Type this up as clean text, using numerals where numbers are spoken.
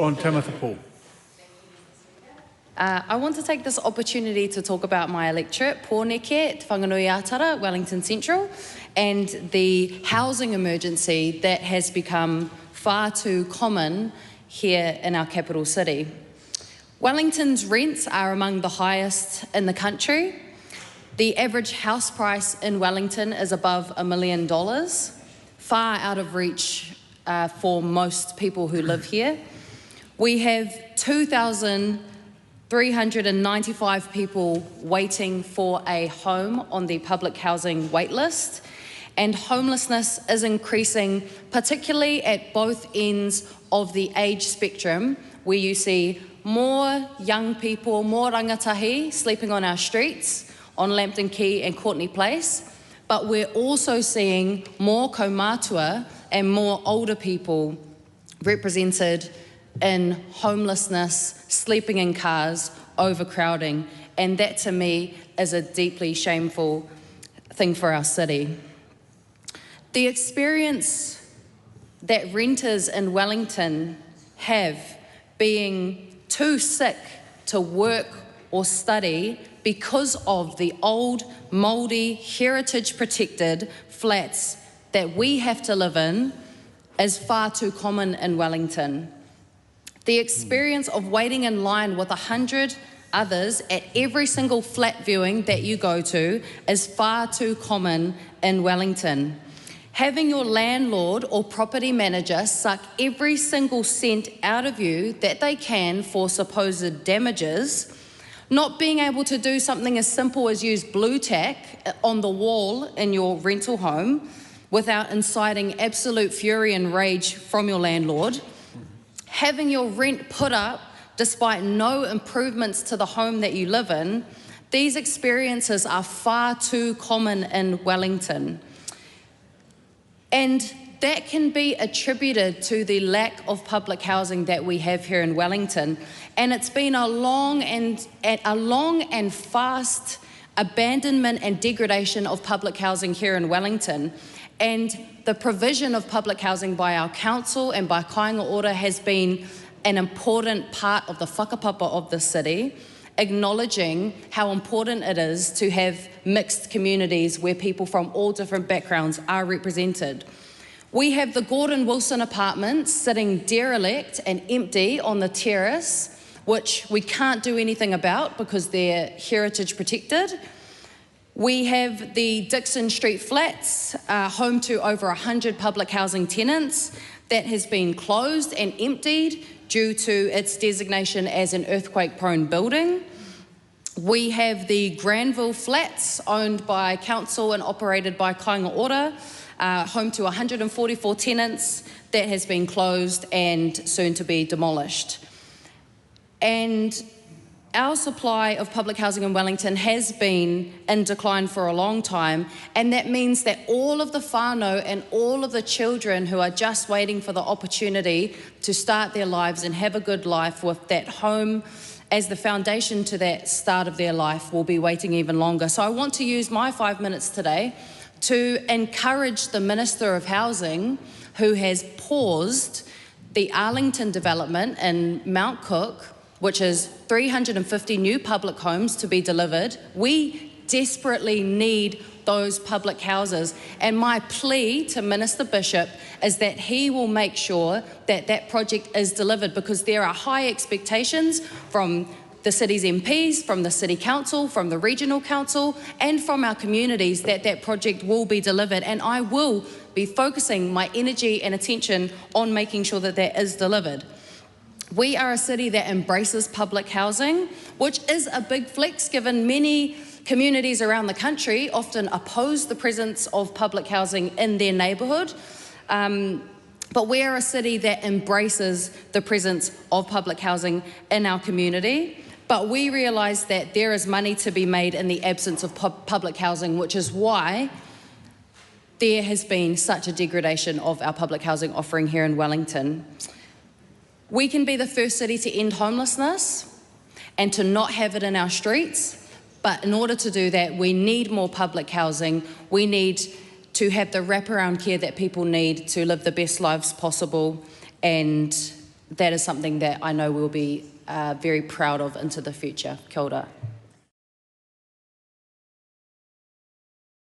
On Tamatha Paul. I want to take this opportunity to talk about my electorate, Pōneke, Te Whanganui Atara, Wellington Central, and the housing emergency that has become far too common here in our capital city. Wellington's rents are among the highest in the country. The average house price in Wellington is above $1 million, far out of reach for most people who live here. We have 2,395 people waiting for a home on the public housing wait list, and homelessness is increasing, particularly at both ends of the age spectrum, where you see more young people, more rangatahi sleeping on our streets, on Lambton Quay and Courtney Place, but we're also seeing more kaumātua and more older people represented in homelessness, sleeping in cars, overcrowding, and that to me is a deeply shameful thing for our city. The experience that renters in Wellington have being too sick to work or study because of the old, mouldy, heritage-protected flats that we have to live in is far too common in Wellington. The experience of waiting in line with 100 others at every single flat viewing that you go to is far too common in Wellington. Having your landlord or property manager suck every single cent out of you that they can for supposed damages, not being able to do something as simple as use blue tack on the wall in your rental home without inciting absolute fury and rage from your landlord, having your rent put up despite no improvements to the home that you live in, these experiences are far too common in Wellington. And that can be attributed to the lack of public housing that we have here in Wellington. And it's been a long and fast abandonment and degradation of public housing here in Wellington. And the provision of public housing by our council and by kāinga ora has been an important part of the whakapapa of the city, acknowledging how important it is to have mixed communities where people from all different backgrounds are represented. We have the Gordon Wilson apartments sitting derelict and empty on the terrace, which we can't do anything about because they're heritage protected. We have the Dixon Street flats, home to over 100 public housing tenants, that has been closed and emptied due to its designation as an earthquake-prone building. We have the Granville flats, owned by council and operated by kāinga ora, home to 144 tenants, that has been closed and soon to be demolished. And our supply of public housing in Wellington has been in decline for a long time, and that means that all of the whānau and all of the children who are just waiting for the opportunity to start their lives and have a good life with that home as the foundation to that start of their life will be waiting even longer. So I want to use my 5 minutes today to encourage the Minister of Housing, who has paused the Arlington development in Mount Cook, which is 350 new public homes to be delivered. We desperately need those public houses. And my plea to Minister Bishop is that he will make sure that that project is delivered, because there are high expectations from the city's MPs, from the City Council, from the Regional Council, and from our communities that that project will be delivered. And I will be focusing my energy and attention on making sure that that is delivered. We are a city that embraces public housing, which is a big flex given many communities around the country often oppose the presence of public housing in their neighbourhood. But we are a city that embraces the presence of public housing in our community. But we realise that there is money to be made in the absence of public housing, which is why there has been such a degradation of our public housing offering here in Wellington. We can be the first city to end homelessness and to not have it in our streets, but in order to do that, we need more public housing. We need to have the wraparound care that people need to live the best lives possible and that is something that I know we'll be very proud of into the future. Kia ora.